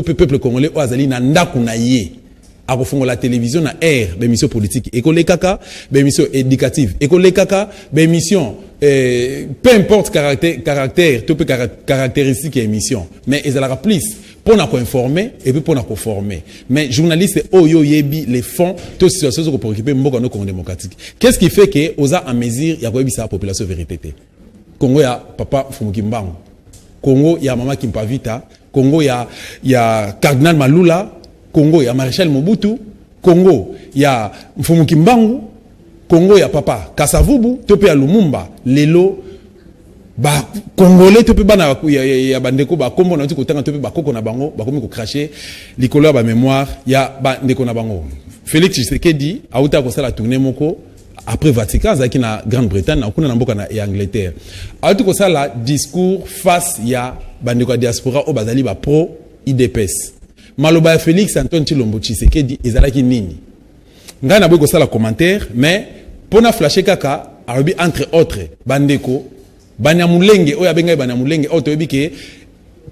tout peuple congolais au azali na ndaku na ye a kofungola la télévision na air d'émission politique école kaka d'émission éducative école kaka d'émission peu importe caractère tout peu caractéristique émission mais ils la plus pour nous informer et puis pour nous former mais journaliste oyo yebi les fonds tout situation pour occuper mboko no Congo démocratique qu'est-ce qui fait que oza en mesure ya koyebisa la population vérité Congo ya papa Fumuki Mbangu Congo ya mama Kimpavita Congo ya cardinal Malula Congo ya Maréchal Mobutu, Congo ya Mfumuki Mbangu, Congo ya papa Kasavubu, tope ya Lumumba, lelo ba Congolais tope bana ya bandeko ba kombo na tukotanga tope ba koko na bango, ba komi ko cracher likolo ba mémoire ya bandeko na bango. Félix Tshisekedi auta ko sala tourner moko après Vatican zaki na Grande-Bretagne na kuna na mboka na Angleterre. Auta ko sala discours face ya bandeko ya diaspora o bazali ba pro IDPS. Maloba ya Félix Antoine Tshilombo Tshisekedi ezalaki nini ngai na boy ko sala commentaire mais pona flasher kaka arobi entre autres bandeko Banyamulenge oya benga Banyamulenge auto ebike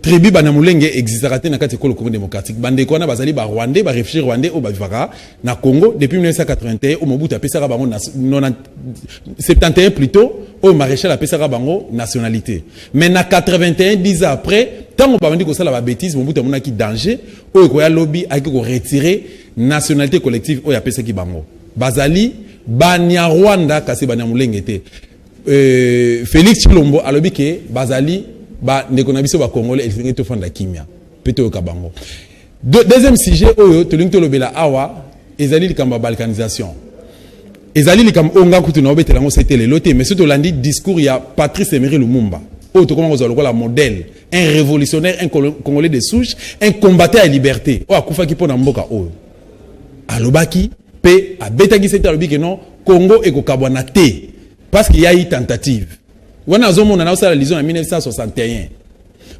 tribu Banyamulenge existera na kati Congo démocratique bandeko na bazali ba Rwandais ba réfugiés Rwandais au bavara na Congo depuis 1981 au Mobutu apesaka bango 71 plutôt au maréchal apesaka bango nationalité mais na 81 10 ans après tant on dit que ça la bêtise Mobutu amona ki danger o ko ya lobby a ko retirer nationalité collective o ya pesaki bango bazali banya Rwanda kasi Banyamulenge te Félix Tshilombo alobi ke bazali ba ndeko na biso ba Congolais elingi to fanda kimia peto kabango deuxième sujet oyo to lingi to lobela awa ezali likamba balkanisation ezali likamba onga kutu na obetela ngo c'était le loté mais surtout landi discours ya Patrice Emery Lumumba oyo to comment ozalo la modèle un révolutionnaire un Congolais de souche un combattant à liberté o akufa ki pona mboka oyo alobaki pe abetaki c'était alobi ke non Congo ekokabwana te parce qu'il y a eu tentative. On a la liaison en 1961.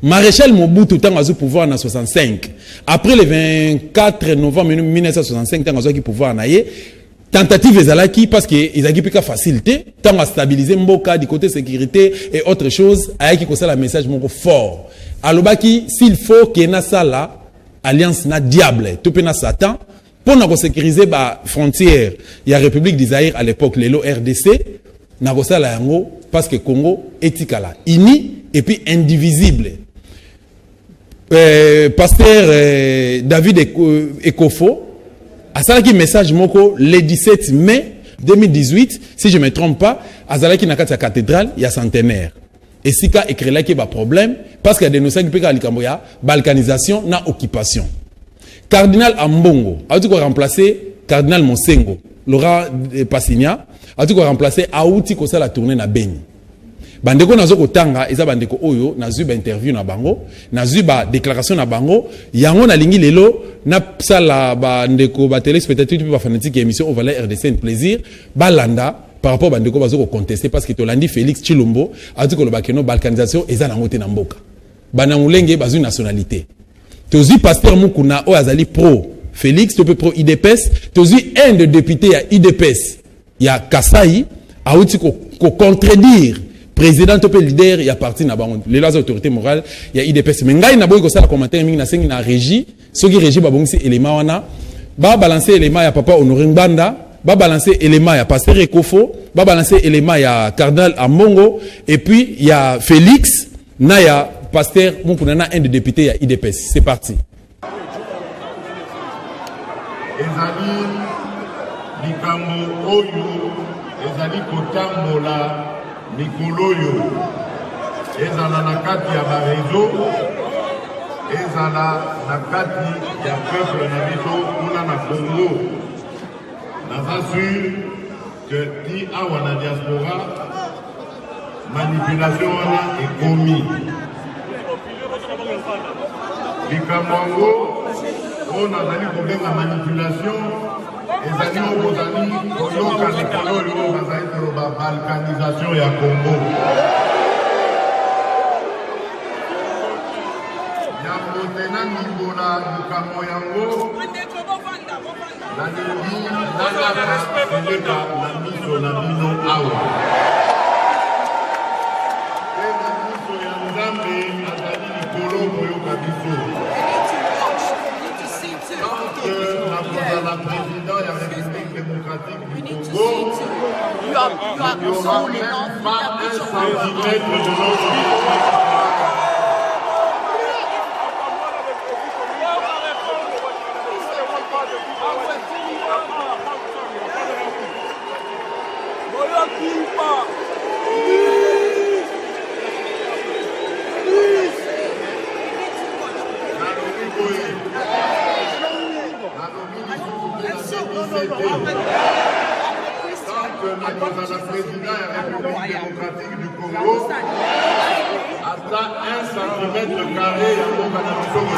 Maréchal Mobutu a eu pouvoir en 1965. Après le 24 novembre 1965, il a eu pouvoir en tentative ezalaki parce que ils ont eu facilité, tant à stabiliser Mboka du côté sécurité et autre chose, ayaki ko sala message moko fort. Alobaki s'il faut que na sala alliance na diable, tout na Satan pour na sécuriser ba frontière, il y a République d'Israël à l'époque lelo RDC. Nagosala yango parce que Congo etikala uni et puis indivisible. Pasteur David Ekofo a salaki message moko le 17 mai 2018 si je me trompe pas azalaki na kati ya cathédrale ya centenaire. Et sika ekrelaki ba problème parce que dénoncé peka likambo ya balkanisation na occupation. Cardinal Ambongo a dû remplacer Cardinal Monsengo Laurent Passigna a dû remplacer Aouti ko sala tourner na Beni. Bandeko nazo kotanga eza bandeko oyo nazu ba interview na bango, nazu ba déclaration na bango, yango na lingi lelo na sala bandeko ba téléspectateurs ba fanatique émission au Valais RDC un plaisir balanda par rapport bandeko bazo ko contester parce que Tolandi Félix Tshilombo a dit que le bakeno balkanisation eza na ngote na mboka. Banamulenge bazu nationalité. Tozi pasteur Mukuna o azali pro Félix to pro IDPS, tozi un de député à IDPS. Il y a Kasai a outi ko contredire président to leader il y a parti na bango les autorités morales il y a IDPS mais ngai na boy ko sala commentaire mingi na sengi na régie soki régie ba bongisi élément wana ba balancer élément ya papa Honoré Ngbanda ba balancer élément ya pasteur Ekofo ba balancer élément ya cardinal Ambongo et puis il y a Félix na ya pasteur Mukuna un des députés ya IDPS c'est parti. Ezali likambo oyo ezali kotambola mikolo oyo ezala na kati ya barezo ezala na kati ya peuple na biso kuna na Congo naza sûr que ti awa na diaspora manipulation wana ekomi likambo yango oyo nazali kobenga manipulation ezali okozali koyoka likolo oyo bazali koloba balkanisation ya Congo yango tena nibola likambo yango nalingi nalaka seleka na miso na bino awa pe na miso ya Nzambe azali likolo koyoka biso que la présidente de la République démocratique du Congo, il n'y aura même pas un centimètre de notre la présidente de la République démocratique du Congo atteint 1 centimètre carré à l'organisation de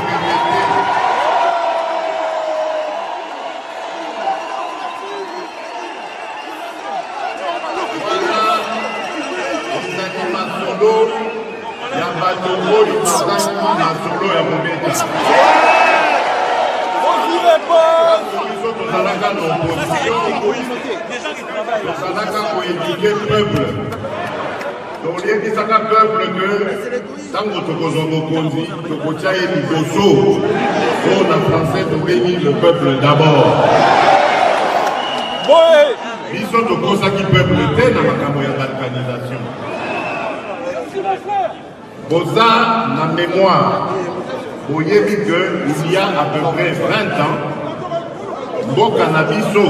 peuple. Donc, il y a des peuple que, tant que tu as conduit, tu as dit en français, tu as dit le peuple d'abord. Ils sont de cause qui peuple était dans la balkanisation. Boza, la mémoire, vous voyez qu'il y a à peu près 20 ans, Mboka Nabiso,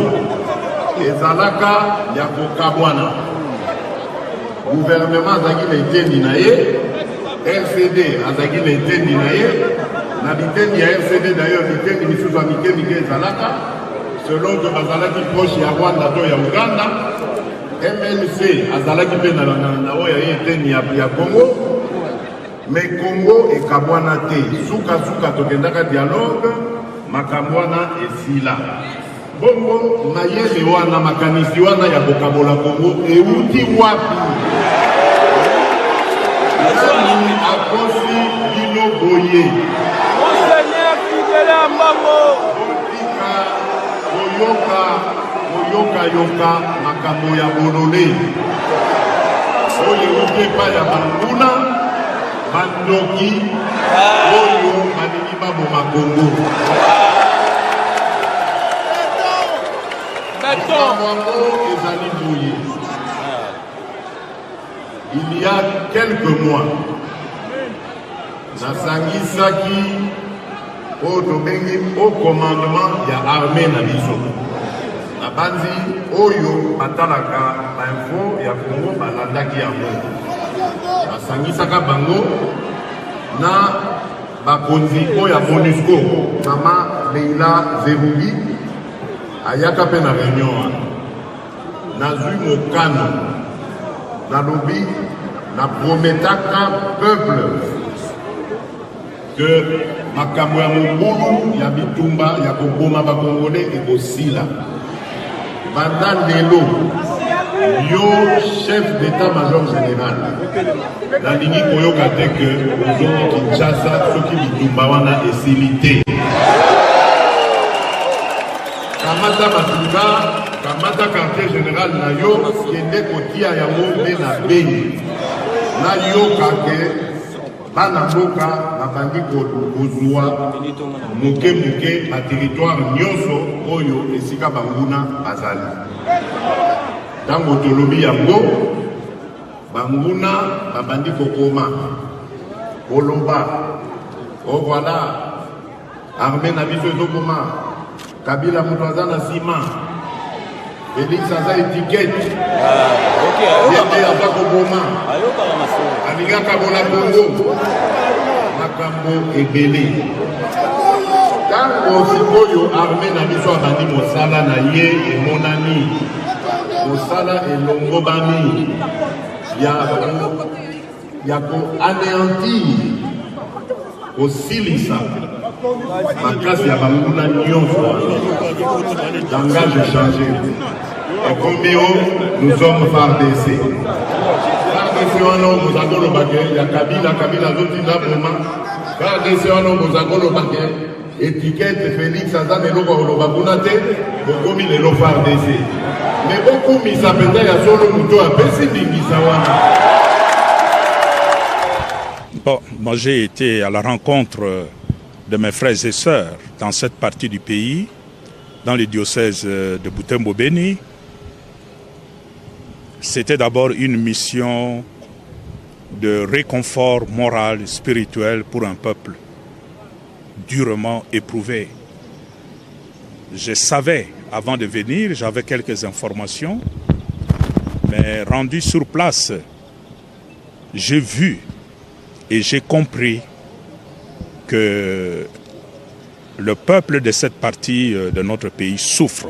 ezalaka ya kokabwana gouvernement azaki na etendi na ye RCD azaki na etendi na ye na bitendi ya RCD d'ailleurs bitendi misusu ya mike ezalaka selon que bazalaki proche ya Rwanda to ya Uganda MLC azalaki mpe na oyo ya etendi ya Congo mais Congo ekabwana te suka tokendaka dialogue makambo wana esila bongo mayele wana makanisi wana ya kokabola Congo euti wapi nani akosi bino boye Monseigneur Fidèle Mbango otika koyoka makambo ya bolole oyo euti epai ya banguna bandoki oyo balingi baboma Congo. Il y a quelques mois, Nasangisaki au commandement de l'armée Nabiso. La bandi Oyo Patalaka, l'info, il y a Congo, Balandaki Amo. Nasangisaka Bango, na Bakonzi Oya Monusco, Mama Leila Zerugi. Ayaka pe na réunion nazui mokano na lobi na prometaka peuple que makambo ya mobulu ya bitumba ya koboma bakongolais ekosila banda lelo yo chef d'état-major général nalingi koyoka te ke ozongi Kinshasa soki bitumba wana esili te. Kamata Matuga, Kamata quartier général na yo, kende kotia ya mbe na Beni. Na yo kake, bana mboka na bandi kozwa muke na territoire nyonso oyo esika banguna bazali. Tango tolobi yango, banguna babandi kokoma. Koloba, oh voilà, armée na biso ezokoma. Kabila Moutouazana Sima, Félix Aza étiquette, Yété Aza Koboma, Amiga Kabola Congo, Makambo Ebele. Quand on s'y armée n'a mis soit bandi Mosala na ye et Monani, Mosala et Longobami, il y a anéanti aussi l'ISA. Ma classe, il y a un langage changé. Et combien nous sommes FARDC. FARDC, on a le baguette, il y a Kabila, d'autres vraiment. FARDC, on a le baguette, étiquette, Félix, Azan et Logo, Babunate, beaucoup mis les FARDC. Mais beaucoup mis ça peut-être à solo mouton à Pessi-Bingisawana. Bon, moi j'ai été à la rencontre de mes frères et sœurs dans cette partie du pays, dans le diocèse de Butembo-Beni, c'était d'abord une mission de réconfort moral et spirituel pour un peuple durement éprouvé. Je savais, avant de venir, j'avais quelques informations, mais rendu sur place, j'ai vu et j'ai compris que le peuple de cette partie de notre pays souffre.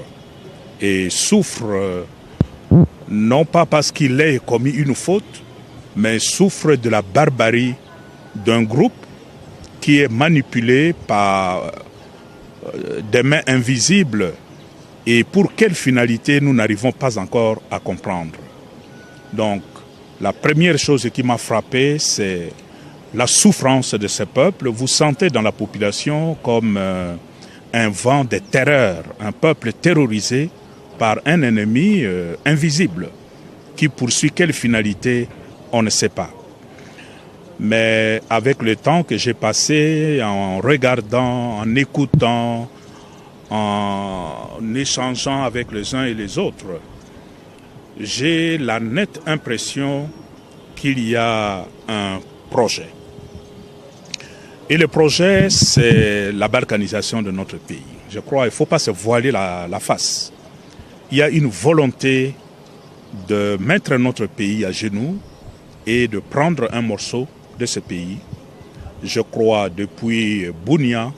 Et souffre non pas parce qu'il ait commis une faute, mais souffre de la barbarie d'un groupe qui est manipulé par des mains invisibles et pour quelle finalité nous n'arrivons pas encore à comprendre. Donc, la première chose qui m'a frappé, c'est la souffrance de ce peuple. Vous sentez dans la population comme un vent de terreur, un peuple terrorisé par un ennemi invisible qui poursuit quelle finalité, on ne sait pas. Mais avec le temps que j'ai passé en regardant, en écoutant, en échangeant avec les uns et les autres, j'ai la nette impression qu'il y a un projet. Et le projet, c'est la balkanisation de notre pays. Je crois qu'il ne faut pas se voiler la face. Il y a une volonté de mettre notre pays à genoux et de prendre un morceau de ce pays. Je crois depuis Bunia,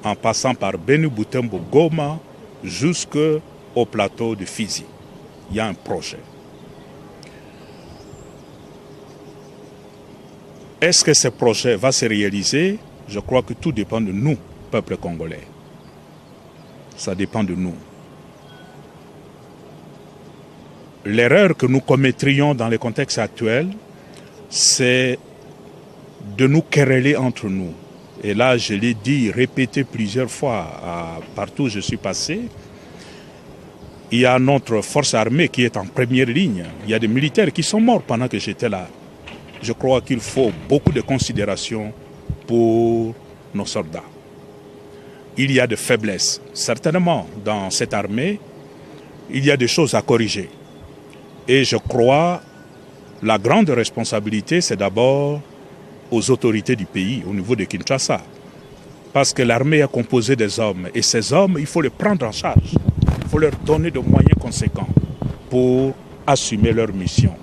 en passant par Beni, Butembo, Goma, jusqu'au plateau de Fizi. Il y a un projet. Est-ce que ce projet va se réaliser? Je crois que tout dépend de nous, peuple congolais. Ça dépend de nous. L'erreur que nous commettrions dans le contexte actuel, c'est de nous quereller entre nous. Et là, je l'ai dit, répété plusieurs fois, partout où je suis passé, il y a notre force armée qui est en première ligne. Il y a des militaires qui sont morts pendant que j'étais là. Je crois qu'il faut beaucoup de considération pour nos soldats. Il y a des faiblesses. Certainement, dans cette armée, il y a des choses à corriger. Et je crois la grande responsabilité, c'est d'abord aux autorités du pays, au niveau de Kinshasa. Parce que l'armée est composée des hommes. Et ces hommes, il faut les prendre en charge. Il faut leur donner de moyens conséquents pour assumer leur mission.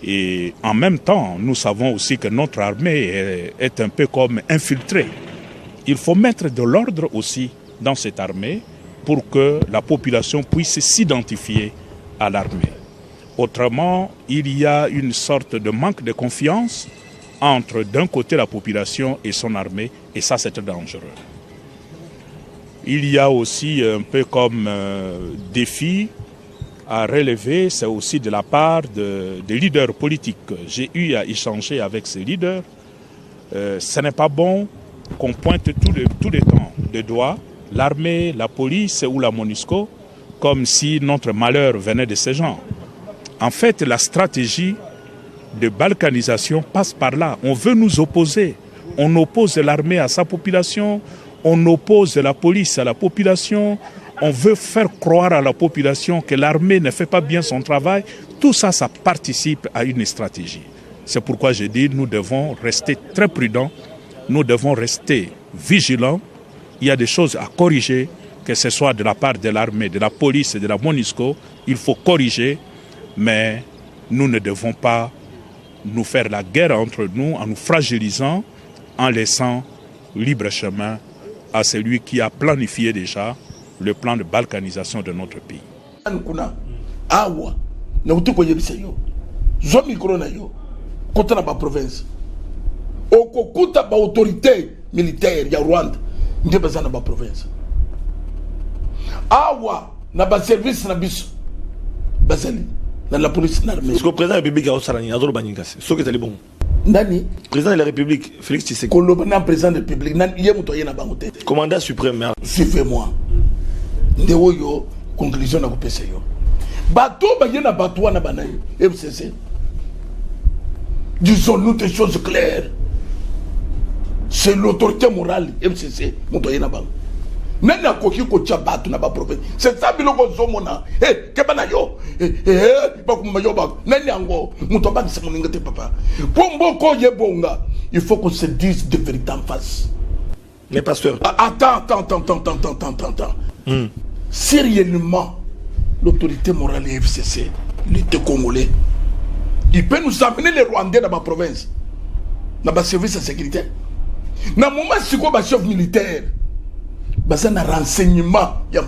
Et en même temps, nous savons aussi que notre armée est un peu comme infiltrée. Il faut mettre de l'ordre aussi dans cette armée pour que la population puisse s'identifier à l'armée. Autrement, il y a une sorte de manque de confiance entre d'un côté la population et son armée, et ça c'est très dangereux. Il y a aussi un peu comme défi à relever, c'est aussi de la part des leaders politiques. J'ai eu à échanger avec ces leaders. Ce n'est pas bon qu'on pointe tous les temps de doigt l'armée, la police ou la MONUSCO comme si notre malheur venait de ces gens. En fait, la stratégie de balkanisation passe par là. On veut nous opposer. On oppose l'armée à sa population, on oppose la police à la population, on veut faire croire à la population que l'armée ne fait pas bien son travail. Tout ça, ça participe à une stratégie. C'est pourquoi je dis nous devons rester très prudents, nous devons rester vigilants. Il y a des choses à corriger, que ce soit de la part de l'armée, de la police et de la MONUSCO. Il faut corriger, mais nous ne devons pas nous faire la guerre entre nous en nous fragilisant, en laissant libre chemin à celui qui a planifié déjà le plan de balkanisation de notre pays. Autorité militaire ya Rwanda ndio bazana ba province awa na ba service na biso bazali na la police na l'armée. Parce que le président de la République a osarani azolo banyingasi so que tali bon nani président de la République Félix Tshisekedi koloba na président de la République nani ye muto yena bango tete commandant suprême suivez-moi ndewo yo conclusion na kopesa yo bato ba yena bato wana banayo FCC disons-nous des choses claires. c'est l'autorité morale FCC moto yena bang nani akoki ko chabatu na ba province c'est ça biloko zomona kebana yo ba kuma yo ba nani ango moto ba se moninga te papa pombo ko yebonga il faut qu'on se dise de vérité en face. Mais pasteur. Attends. Sérieusement, l'autorité morale et FCC, l'État congolais, il peut nous amener les Rwandais dans ma province, dans ma service de sécurité. Dans le moment où il y a chef militaire, il y a un renseignement, mais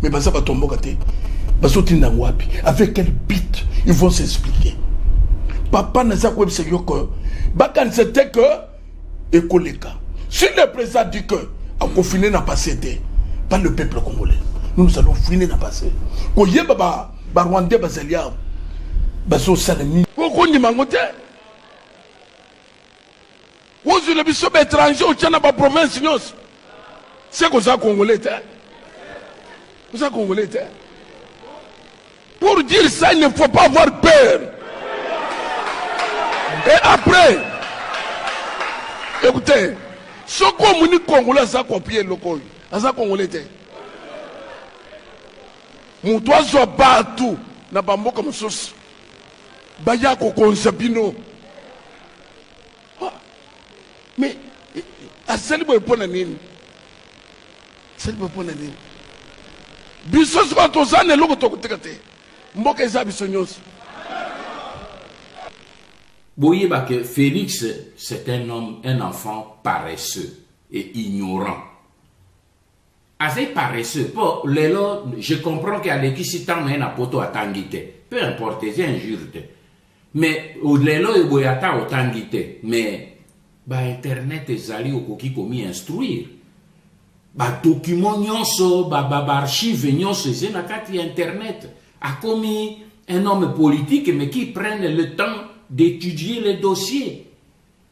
il y a un tomboka. Avec quel but ils vont s'expliquer. Papa n'a pas dit que c'était que Ekoleka. Si le président dit que a confiné n'a pas été par le peuple congolais, nous allons finir n'a passé. Ko yeba ba Rwandais bazalia baso salami. Ko ni mangote. Wozu le biso étranger au tchana ba province nyos. C'est que ça congolais était. Ça congolais était. Pour dire ça, il ne faut pas avoir peur. Et après, écoutez, ce qu'on dit congolais, ça copier le col. Ça congolais était. Mon toit soit partout. N'a pas mot comme sauce. Baya kokonsabino. Mais, à celle où on est celle où on est bisos quand on s'en est là, on mboka eza bisonyos. Boyeba que Félix, c'est un homme, un enfant paresseux et ignorant. Assez paresseux. Pour l'élo, je comprends qu'il y a des qui s'y tendent un poto à tangite. Peu importe, c'est injure. Mais au l'élo, il y a au tangite. Mais, bah, Internet est allé au coquille commis instruire. Bah, document nyonso, bah, archive nyonso, c'est na kati Internet. A commis un homme politique, mais qui prenne le temps d'étudier les dossiers.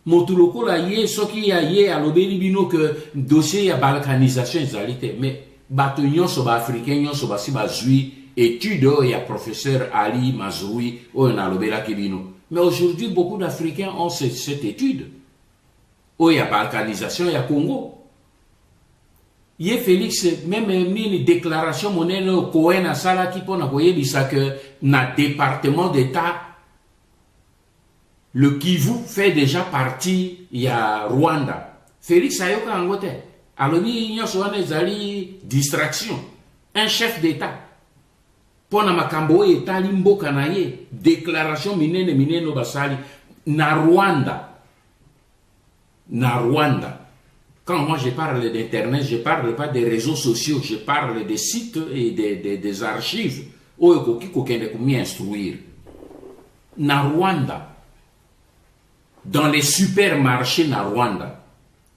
Motuloko la yé, ce qui y a yé, à l'obélibino que dossier y a balkanisation exalité. Mais bato nyonso ba africain nyonso ba si ba zui étude y a professeur Ali Mazoui ou en alobela kibino. Mais aujourd'hui beaucoup d'Africains ont cette étude. Où y a balkanisation y a Congo. Yé Félix même une déclaration monnaie au Cohen à Sala qui pona koye bisa que na département d'État le Kivu fait déjà partie, il y a Rwanda. Félix Ayoka Angote. Alors, il y a une distraction. Un chef d'État. Pona makambo État limbo kanaye. Déclaration minene no basali. Na Rwanda. Na Rwanda. Quand moi je parle d'Internet, je ne parle pas des réseaux sociaux, je parle des sites et des archives. Où il instruire. Na Rwanda. Dans les supermarchés na Rwanda,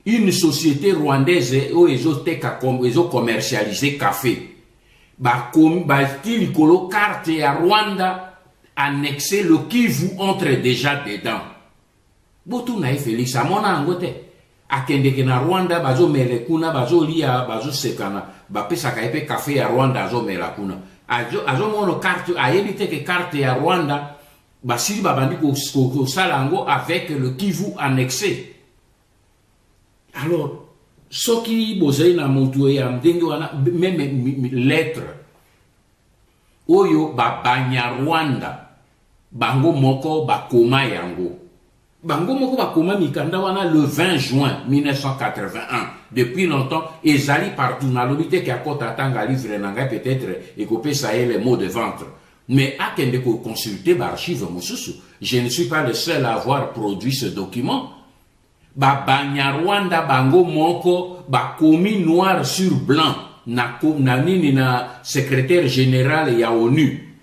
une société rwandaise où ils ont commercialisé café. Il y carte à Rwanda annexé le Kivu entre déjà dedans. Botou na Félix à mon angote. Akende ke na Rwanda bazo mele kuna bazo lia bazo sekana ba pesa ka epe café à Rwanda azo mela kuna. Azo mono carte a évité que carte à Rwanda. Basili babandi ko salango avec le Kivu annexé. Alors, ce qui bozei na moto ya ndenge wana même lettre oyo ba banya Rwanda bango moko ba koma yango. Bango moko ba koma mikanda wana le 20 juin 1981. Depuis longtemps, ezali partout na lobité ki akota tanga livre nanga peut-être et kopé ça les mots de ventre. Mais à qu'elle consulter l'archive Moussousou, je ne suis pas le seul à avoir produit ce document. Banya Rwanda bango moko ba commis noir sur blanc na secrétaire général ya ONU.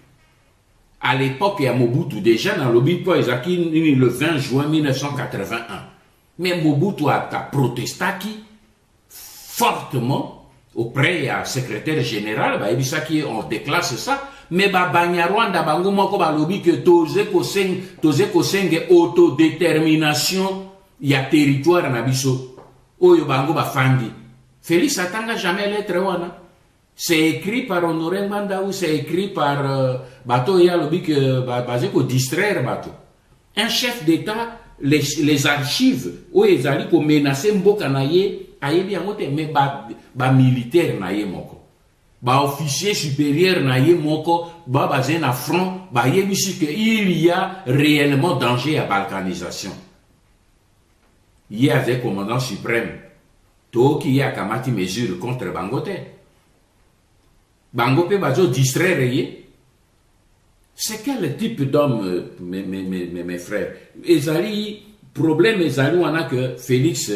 À l'époque il y a Mobutu déjà dans l'obito Ezaki le 20 juin 1981. Mais Mobutu a protesté fortement auprès du secrétaire général, on déclasse ça. Mais banya Rwanda bango moko ba lobi que toze kosenge autodétermination ya territoire na biso oyo bango ba fandi. Félix atanga jamais lettre wana. C'est écrit par Honoré Manda ou c'est écrit par bato ya lobi que basé ko distraire bato. Un chef d'État les archives où ils allaient ko menacer mboka na ye ayebi yango te mais ba militaire na ye moko ba officier supérieur na ye moko ba basé na front ba yebi que il y a réellement danger à balkanisation. Il y avait commandant suprême to qui y a kamati mesure contre Bangote. Bangope bazo distraire ye. C'est quel type d'homme, mes frères? Ezali, problème Ezali, on a que Félix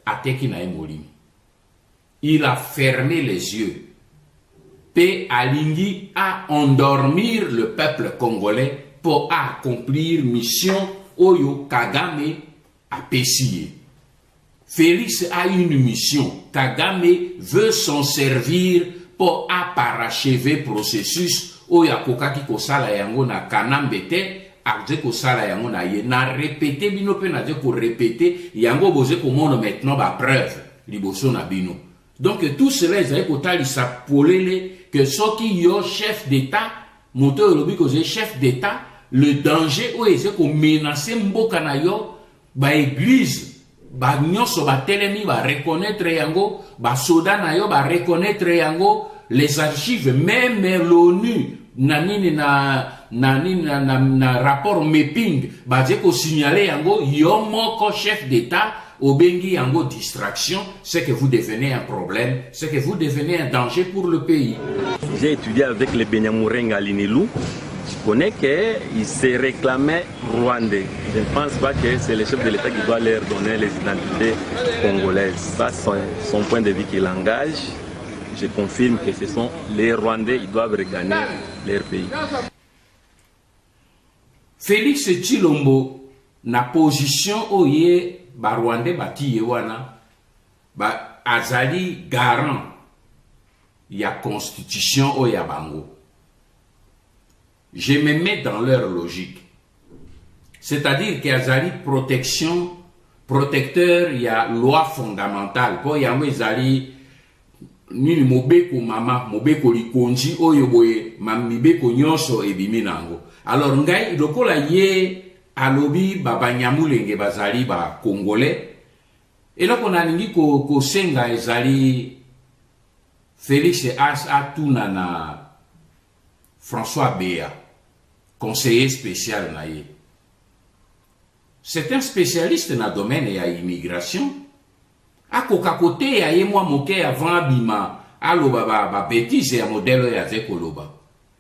a tekina emolimi. Il a fermé les yeux. P. Alingi a endormir le peuple congolais pour accomplir mission Oyo Kagame a pessillé. Félix a une mission. Kagame veut s'en servir pour parachever processus oya kokaki kosala yango na kanambete akje kosala yango na ye na répéter bino pe na je ko répéter yango boze komona maintenant ba preuve liboso na bino. Donc tout cela ezali kotali sa polele que soki yo chef d'état moto lobi ko chef d'état le danger o eze ko menacer mboka na yo ba église ba nyonso ba telemi ba reconnaître yango ba soda na yo ba reconnaître yango les archives même l'ONU na rapport mapping baje ko signaler yango yo moko chef d'état obengi yango distraction, c'est que vous devenez un problème, c'est que vous devenez un danger pour le pays. J'ai étudié avec les Benyamurenga à Linilou. Je connais qu'ils se réclamaient rwandais. Je ne pense pas que c'est le chef de l'État qui doit leur donner les identités congolaises. Ça, c'est son point de vue qui l'engage. Je confirme que ce sont les Rwandais, ils doivent regagner leur pays. Félix Tshilombo, na position oye ba Rwandais bati yewana, ba azali garant ya constitution oya bango. Je me mets dans leur logique. C'est-à-dire qu'il y a protecteur, il y a loi fondamentale. Pour yango ezali nini mobeko mama mobeko likonji oyo boye mamibeko nyonso ebimi nango. Alors ngai lokola ye alobi babanyamulenge bazali ba congolais eloko nalingi ko senga ezali Félix Atuna na François Béa, conseiller spécial na ye. C'est un spécialiste dans le domaine de l'immigration. A kokakote ya ye mwa moke avant bima aloba ba bêtise ya modèle ya zekoloba.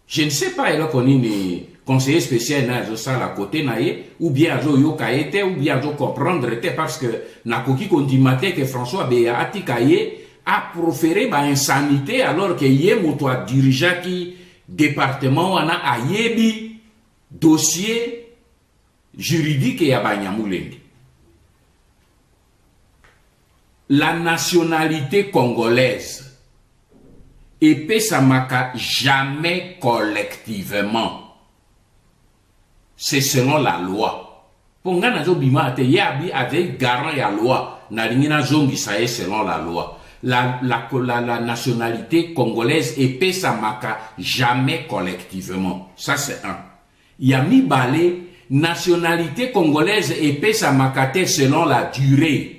Je ne sais pas eloko nini conseiller spécial na zo sala côté na ye ou bien zo yoka ete ou bien zo comprendre te parce que na koki kontimate que François Béa atikaye a proféré ba insanité alors que ye moto a dirigé qui département wana ayebi dossier juridique ya Banyamulenge. La nationalité congolaise epesamaka jamais collectivement. C'est selon la loi. Ponga nazo bima te yabi avec garant ya loi na lingina zongi sae selon la loi. La nationalité congolaise epesamaka jamais collectivement. Ça c'est un. Yami balé nationalité congolaise epesamaka te selon la durée.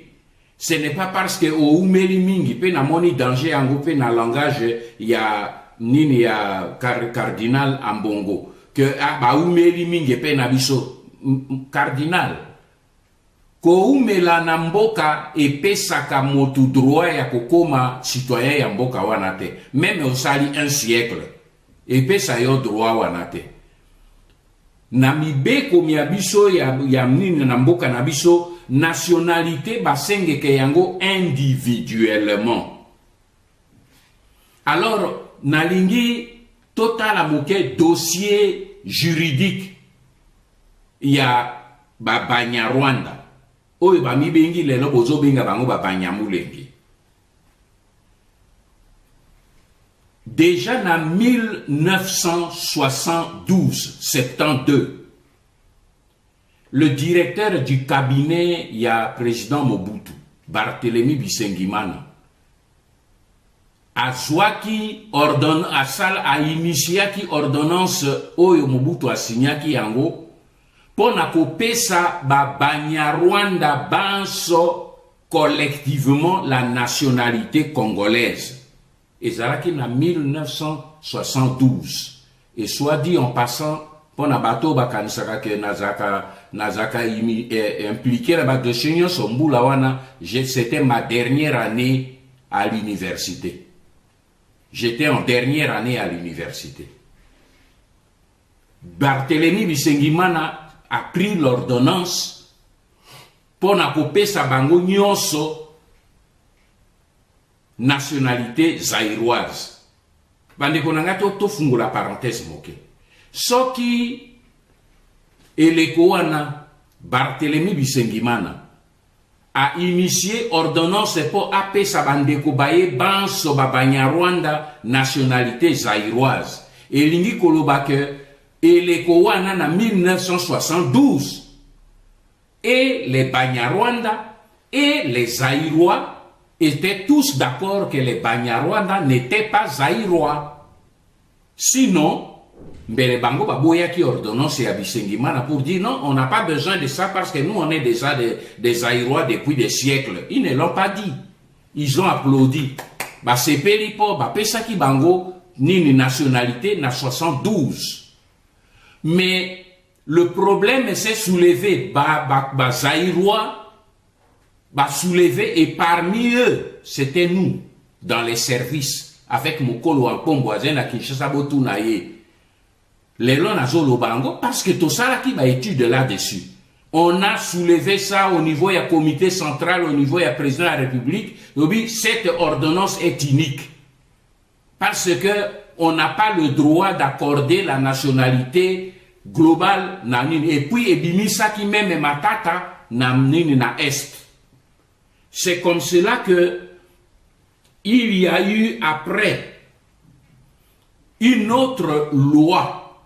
Ce n'est pas parce que au umeli mingi pe na moni danger yango pe na langage ya nini ya cardinal Ambongo que ba umeli mingi pe na biso cardinal ko umela na mboka epesaka motu droit ya kokoma citoyen ya mboka wana te même osali un siècle epesa yo droit wana te na mibeko mia biso ya nini na mboka na biso nationalité basenge ke yango individuellement. Alors nalingi total moke dossier juridique ya babanya Rwanda oyo bami bengi lelo bozo benga bango Banyamulenge. Déjà na 1972, le directeur du cabinet, il y a président Mobutu, Barthélemy Bisengimana, a initié qui ordonnance Oyo Mobutu a signé qui yango pona kopesa ba Banyarwanda banso collectivement la nationalité congolaise. Et ça qui en 1972. Et soit dit en passant, pona bato bakanisaka ke nazaka impliqué la de chenyo sombula wana, c'était ma dernière année à l'université. J'étais en dernière année à l'université. Barthélemy Bisengimana a pris l'ordonnance pour n'accoper sa bango nyonso nationalité zaïroise. Bande konanga to fungo la parenthèse moke. Soki elekoana Barthélemy Bisengimana a initié ordonnance pour appeler sa bande kobaye banso Banyarwanda nationalité zaïroise. Et lingi koloba que elekoana na 1972. Et les Banyarwanda et les Zaïrois étaient tous d'accord que les Banyarwanda n'étaient pas Zaïrois. Sinon, Mbele Bango Baboya qui ordonnance à Bisengimana pour dire non, on n'a pas besoin de ça parce que nous on est déjà des Zaïrois depuis des siècles. Ils ne l'ont pas dit. Ils ont applaudi. Bah c'est Pelipo, bah Pesaki Bango, ni une nationalité, na 72. Mais le problème s'est soulevé, Zaïrois, soulevé, et parmi eux, c'était nous, dans les services, avec Mokolo Ampomboazen à Kinshasa Botunaye. Les lois Nazolo Bango, parce que tout ça qui va étudier là-dessus. On a soulevé ça au niveau du comité central, au niveau du président de la République. Cette ordonnance est unique. Parce que on n'a pas le droit d'accorder la nationalité global na nini et puis ebimisa qui même matata na nini na est. C'est comme cela que il y a eu après une autre loi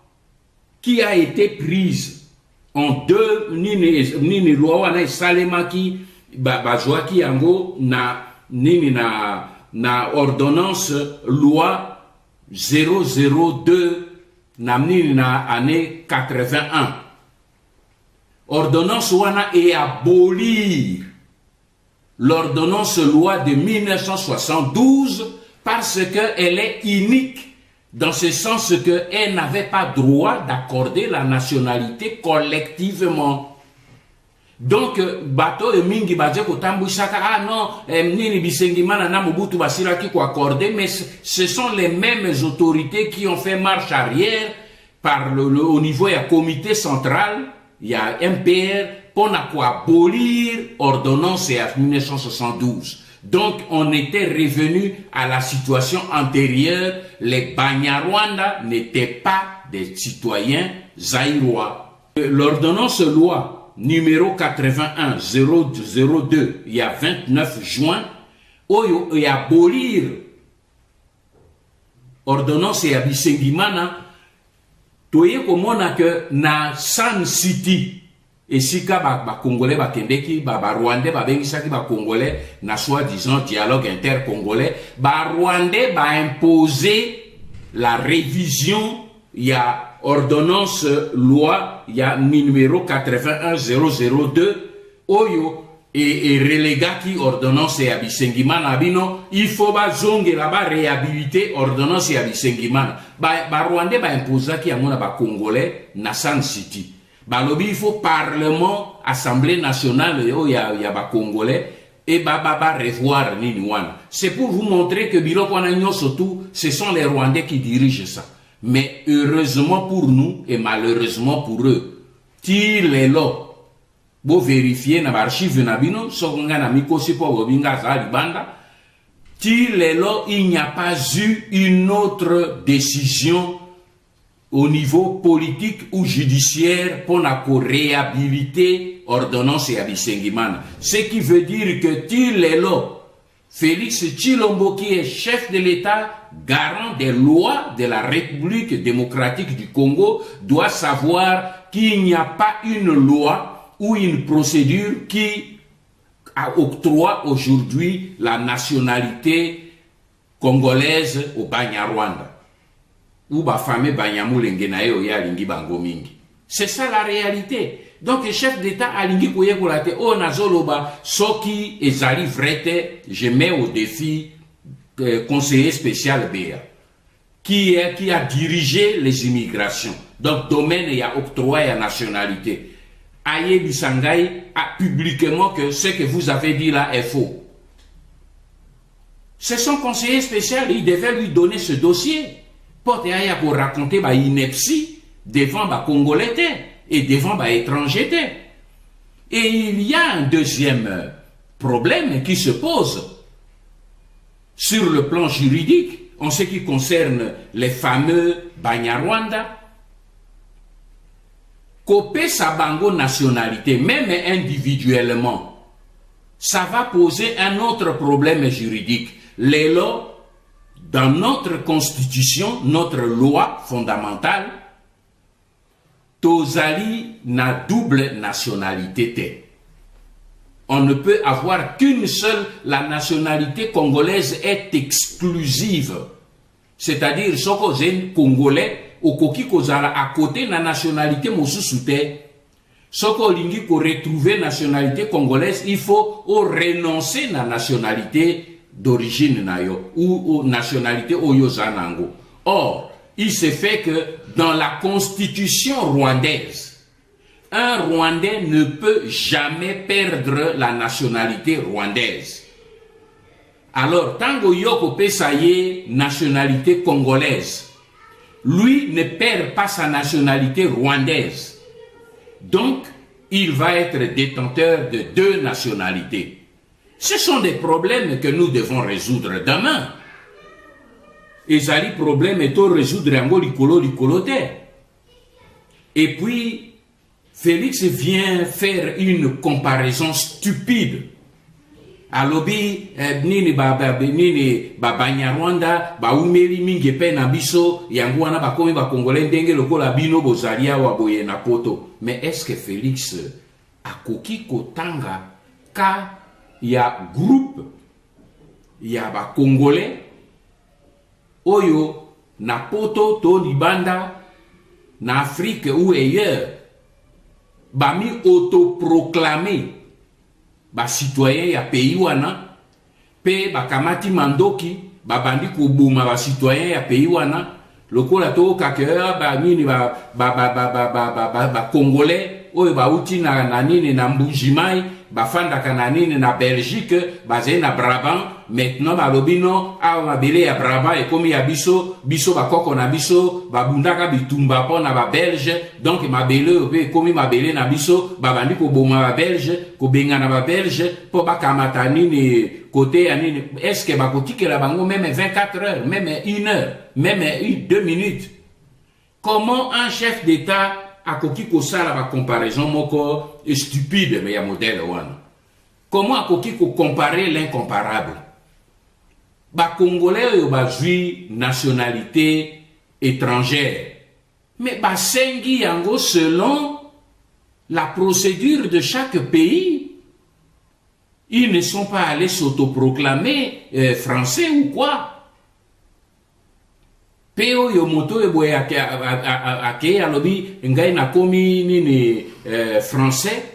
qui a été prise en deux nini loi wana salema ki bazwa ki yango na nini na ordonnance loi 002 Namni na année 81. Ordonnance wana et abolir l'ordonnance loi de 1972 parce qu'elle est unique dans ce sens qu'elle n'avait pas droit d'accorder la nationalité collectivement. Donc, bateau et mingi badje ko tambouisaka, ah non, nini Bisengimana na Mobutu basira qui ko accordé, mais ce sont les mêmes autorités qui ont fait marche arrière par au niveau, il y a comité central, il y a MPR, pour abolir ordonnance à 1972. Donc, on était revenu à la situation antérieure, les Banyarwanda n'étaient pas des citoyens zaïrois. L'ordonnance loi numéro 81-002, il y a 29 juin, où il y a abolir ordonnance et Bisengimana, toye komona que na San City, et si ka Congolais Kendeki, Rwandais bengisaki Congolais, na soi-disant dialogue inter-congolais, Rwandais imposer la révision, il y a ordonnance loi, il y a numéro 81-002, Oyo, et relégat qui ordonnance et Bisengimana Abino, il faut zonge là-bas réhabiliter ordonnance et Bisengimana. Rwandais imposer qui a mon Congolais, na San City. Il faut Parlement, Assemblée nationale, il y a Congolais, et revoir Niniwana. C'est pour vous montrer que surtout, ce sont les Rwandais qui dirigent ça. Mais heureusement pour nous et malheureusement pour eux, il est là. Vous vérifiez dans l'archive Nabino, il n'y a pas eu une autre décision au niveau politique ou judiciaire pour réhabiliter ordonnance et Bisengimana. Ce qui veut dire que Tilelo, Félix Tshilombo, qui est chef de l'État, garant des lois de la République démocratique du Congo, doit savoir qu'il n'y a pas une loi ou une procédure qui octroie aujourd'hui la nationalité congolaise au Banyarwanda. Ou ba famille Banyamulenge na yo ya lingi bango mingi. C'est ça la réalité. Donc le chef d'État alingi koye kolate o nazoloba soki ezali vrete, je mets au défi conseiller spécial BA qui a dirigé les immigrations. Donc domaine et octroi et nationalité. Aye Bisangay a publiquement que ce que vous avez dit là est faux. C'est son conseiller spécial, il devait lui donner ce dossier. Porte Aya pour raconter ba ineptie devant ba Congolais et devant ba étrangers. Et il y a un deuxième problème qui se pose sur le plan juridique en ce qui concerne les fameux Banyarwanda. Kopé sa bango nationalité, même individuellement, ça va poser un autre problème juridique. Les lois, dans notre constitution, notre loi fondamentale, tozali na double nationalité. On ne peut avoir qu'une seule, la nationalité congolaise est exclusive. C'est-à-dire, soko zen congolais, au koki kozala à côté de la nationalité mosusute, soko lingi ko retrouver nationalité congolaise, il faut renoncer à la nationalité d'origine nayo ou nationalité oyozanango. Or, il se fait que dans la constitution rwandaise, un Rwandais ne peut jamais perdre la nationalité rwandaise. Alors, tango yoko pesaye nationalité congolaise, lui ne perd pas sa nationalité rwandaise. Donc, il va être détenteur de deux nationalités. Ce sont des problèmes que nous devons résoudre demain. Et ça, les problèmes est résoudre en likolo. Et puis, Félix vient faire une comparaison stupide. Alobi nini Banyarwanda ba umeli mingi pe na biso yango wana bakomi ba congolais ndenge lokola bino bozalia wa boye na poto. Mais est-ce que Félix akoki kotanga ka ya groupe ya ba congolais oyo na poto to libanda na Afrique ou ailleurs bami autoproclamé ba citoyen ya pays wana pe bakamati mandoki babandi kobuma ba citoyen ya pays wana lokola to kakera ba nini ba congolais oyo ba uti na nini na Mbujimai bafanda kana nini na Belgique bazé na Brabant maintenant balobino a mabele ya Brabant et comme ya biso bakoko na biso babundaka bitumba pona ba Belge donc mabele pe comme mabele na biso babandi ko boma ba Belge ko benga na ba Belge po bakamata nini côté ya nini est-ce que bakotikela bango même 24 heures même 1 heure même 2 minutes. Comment un chef d'État a koki kosala ba comparaison moko stupide mais ya modèle wana? Comment a koki ko comparer l'incomparable? Ba Congolais yo ba zui nationalité étrangère. Mais ba sengi yango selon la procédure de chaque pays. Ils ne sont pas allés s'autoproclamer français ou quoi. Peo yo moto e boye ake alobi ngai na komi nini français.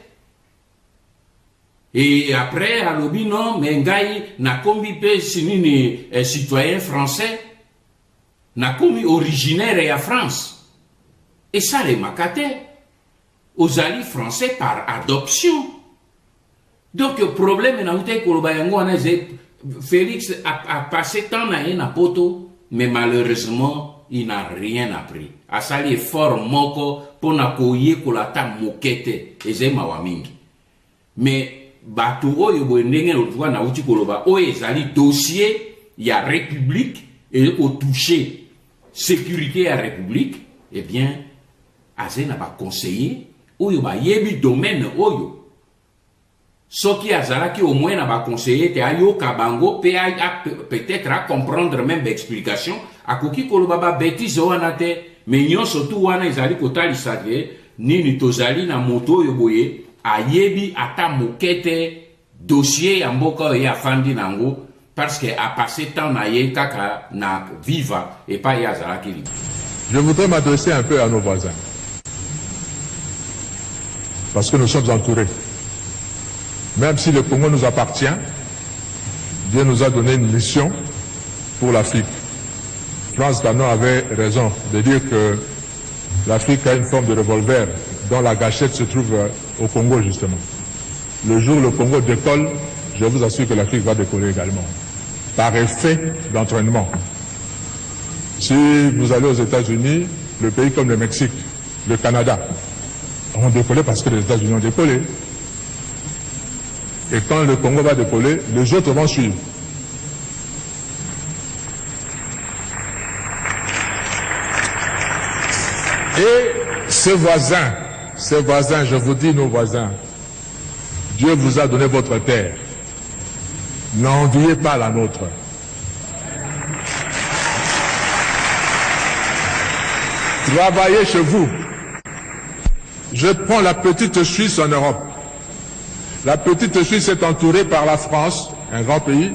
Et après, alobi non, mais ngai na komi pe sinini citoyen français, na komi originaire ya France. Et ça les makate, aux alliés français par adoption. Donc le problème na ute koloba yango wana Félix a passé temps na poto, mais malheureusement il n'a rien appris. Asali fort moko pona koye kolata mokete ezema wa mingi. Mais bato oyo boye ndenge lotwa na uti koloba oyo ezali dossier ya république et ko toucher sécurité ya république, eh bien azena ba conseiller oyo ba yebi domaine oyo soki azalaki au moins na ba conseiller te ayo kabango pe peut-être à comprendre même d'explication akoki koloba ba bêtise wana te mais nyonso tu wana ezali kotalisa te nini tozali na moto oyo boye ayebi ata mokete dossier ya mboka ya fandi nango parce que a passé temps na ye kaka na viva et pas ya zalaki. Je voudrais m'adresser un peu à nos voisins. parce que nous sommes entourés. Même si le Congo nous appartient, Dieu nous a donné une mission pour l'Afrique. France Fanon avait raison de dire que l'Afrique a une forme de revolver dont la gâchette se trouve au Congo justement. Le jour où le Congo décolle, je vous assure que l'Afrique va décoller également, par effet d'entraînement. Si vous allez aux États-Unis, le pays comme le Mexique, le Canada, ont décollé parce que les États-Unis ont décollé. Et quand le Congo va décoller, les autres vont suivre. Et ces voisins, je vous dis nos voisins, Dieu vous a donné votre terre. N'enviez pas la nôtre. Travaillez chez vous. Je prends la petite Suisse en Europe. La petite Suisse est entourée par la France, un grand pays,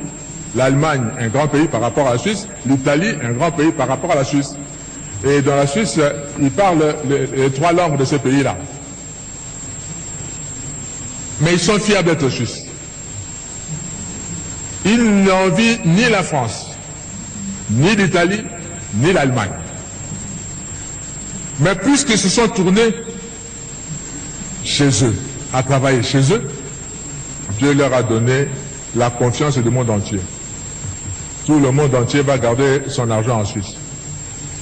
l'Allemagne, un grand pays par rapport à la Suisse, l'Italie, un grand pays par rapport à la Suisse. Et dans la Suisse, ils parlent les 3 langues de ce pays-là. Mais ils sont fiers d'être Suisses. Ils n'envient ni la France, ni l'Italie, ni l'Allemagne. Mais puisqu'ils se sont tournés chez eux, à travailler chez eux, Dieu leur a donné la confiance du monde entier. Tout le monde entier va garder son argent en Suisse.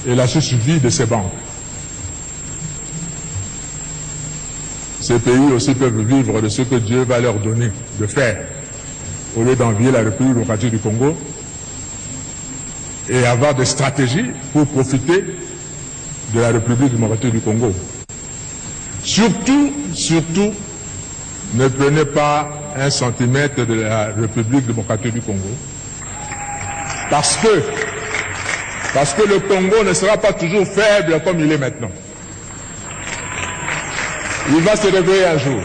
Et la Suisse vit de ses banques. Ces pays aussi peuvent vivre de ce que Dieu va leur donner de faire, au lieu d'envier la République démocratique du Congo et avoir des stratégies pour profiter de la République démocratique du Congo. Surtout, ne prenez pas 1 centimètre de la République démocratique du Congo. Parce que le Congo ne sera pas toujours faible comme il est maintenant. Il va se réveiller un jour.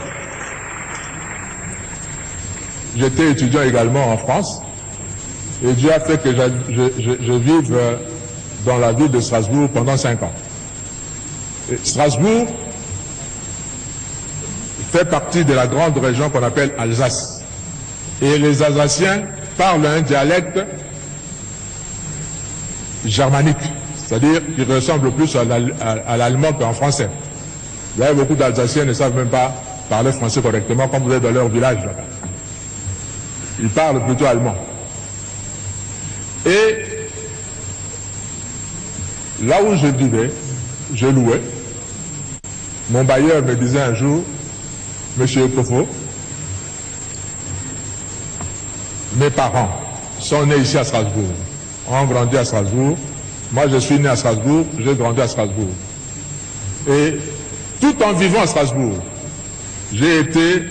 J'étais étudiant également en France et Dieu a fait que je vive dans la ville de Strasbourg pendant 5 ans. Et Strasbourg fait partie de la grande région qu'on appelle Alsace. Et les Alsaciens parlent un dialecte germanique, c'est-à-dire qu'il ressemble plus à l'allemand qu'en français. Là, beaucoup d'Alsaciens ne savent même pas parler français correctement, comme vous êtes dans leur village là-bas. Ils parlent plutôt allemand. Et là où je vivais, je louais. Mon bailleur me disait un jour, Monsieur Kofo, mes parents sont nés ici à Strasbourg, ont grandi à Strasbourg. Moi, je suis né à Strasbourg, j'ai grandi à Strasbourg. Et tout en vivant à Strasbourg, j'ai été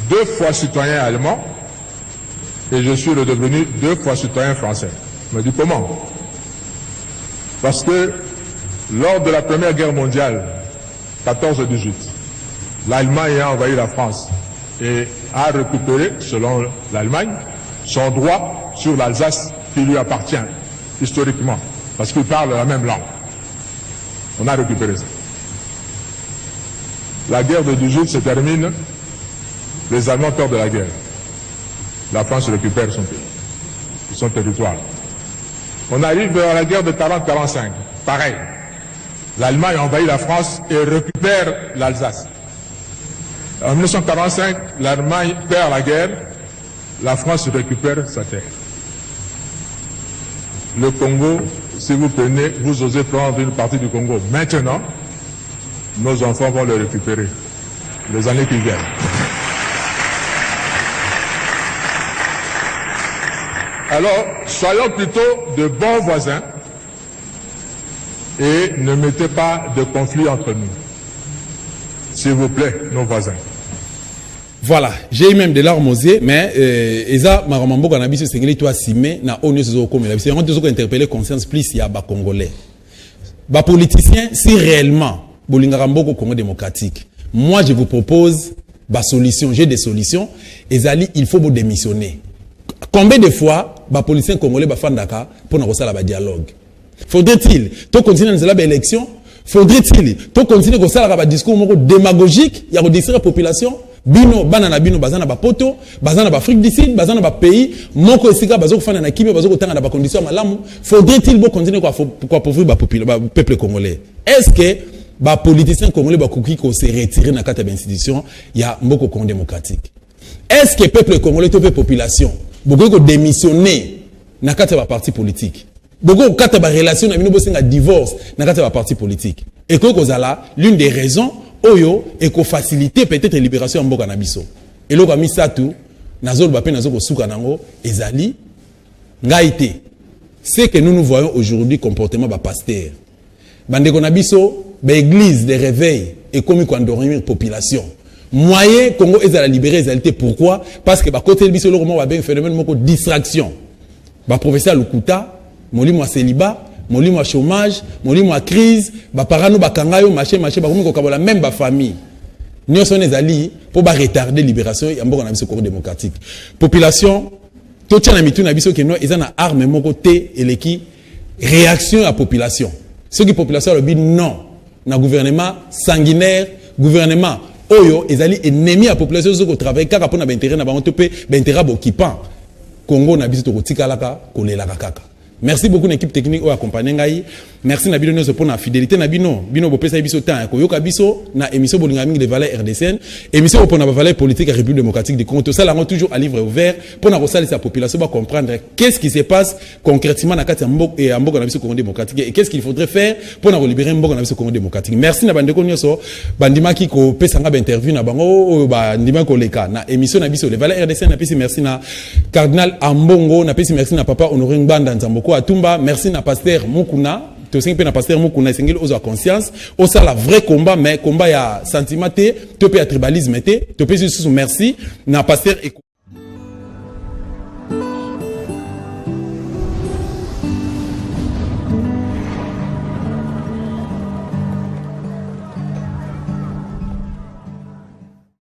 2 fois citoyen allemand et je suis redevenu 2 fois citoyen français. Je me dis comment? Parce que lors de la Première Guerre mondiale, 14-18, l'Allemagne a envahi la France et a récupéré, selon l'Allemagne, son droit sur l'Alsace qui lui appartient historiquement, parce qu'il parle la même langue. On a récupéré ça. La guerre de 18 se termine, les Allemands perdent la guerre. La France récupère son territoire. On arrive à la guerre de 40-45, pareil. L'Allemagne envahit la France et récupère l'Alsace. En 1945, l'Allemagne perd la guerre, la France récupère sa terre. Le Congo, si vous prenez, vous osez prendre une partie du Congo maintenant, nos enfants vont le récupérer les années qui viennent. Alors, soyons plutôt de bons voisins et ne mettez pas de conflit entre nous. S'il vous plaît, nos voisins. Voilà, j'ai eu même des larmes aux yeux, mais Eza Maramambo quand on a vu ce singlet toi simé na onu ce comme la c'est on te interpeller conscience plus il y a ba congolais. Ba politiciens si réellement Bolingarambo au Congo démocratique. Moi je vous propose ba solution, j'ai des solutions. Ezali il faut vous démissionner. Combien de fois ba politiciens congolais ba fandaka pour na resala ba dialogue. Faudrait-il to continuer dans la élection Faudrait-il to continuer comme ça la discours moko démagogique, il y a distraire la population, bino banana bino bazana ba poto, bazana ba Afrique du Sud, bazana ba pays, moko esika bazo fana na kimi bazo tanga na ba conditions malamu, faudrait-il bo continuer quoi appauvrir ba peuple congolais. Est-ce que ba politiciens congolais ba koki ko se retirer na kata ba institution, il y a mboko Congo démocratique. Est-ce que peuple congolais to population, boko ko démissionner na kata ba parti politique. Boko kata ba relation na bino bo senga divorce na kata ba parti politique. Et que kozala l'une des raisons oyo et ko faciliter peut-être libération en mboka na biso. Et lo ka misatu nazol ba pe nazoko suka nango ezali ngaité. C'est que nous voyons aujourd'hui comportement ba pasteur. Bande ko na biso ba église de réveil et comme ko endormir population. Moyen Congo ezala libérer ezalité pourquoi? Parce que ba côté biso lo mo ba ben phénomène moko distraction. Ba professeur Lukuta, molimo célibat, molimo chômage, molimo crise, ba parano ba kangayo marché ba komi ko kabola même ba famille. Nous sommes allés pour retarder la libération et mboka na biso Congo démocratique. Population to tchana mitu na biso ke no ezana arme moko te eleki réaction à la population. Ce qui population le dit non na gouvernement sanguinaire, gouvernement oyo ezali ennemi à la population zo ko travailler kaka pona ba intérêt na ba ontopé ba intérêt occupant. Congo na biso to kotikalaka kolelaka kaka. Merci beaucoup l'équipe technique qui accompagne ngai. Merci na bino pour la fidélité na bino bopesa biso temps ko yoka biso na émission bolingaming de valeurs RDCN, émission pour na valeur politique et République démocratique du Congo. Tout ça là toujours à livre ouvert pour na resali sa population va comprendre qu'est-ce qui se passe concrètement na kati mbok et mbok na biso Congo démocratique et qu'est-ce qu'il faudrait faire pour na libérer mbok na biso Congo démocratique. Merci na bandeko nyoso bandima ki ko pesa nga interview na bango bandima ko leka na émission na biso les valeurs RDCN na pesi merci na cardinal Ambongo na pesi merci na papa Honoré Ngbanda Nzamboko Atumba, merci na pasteur Mukuna, to singi na pasteur Mukuna singil ozo conscience, o ça la vrai combat mais combat ya sentiment te, to pe ya tribalisme te, to pe sous merci na pasteur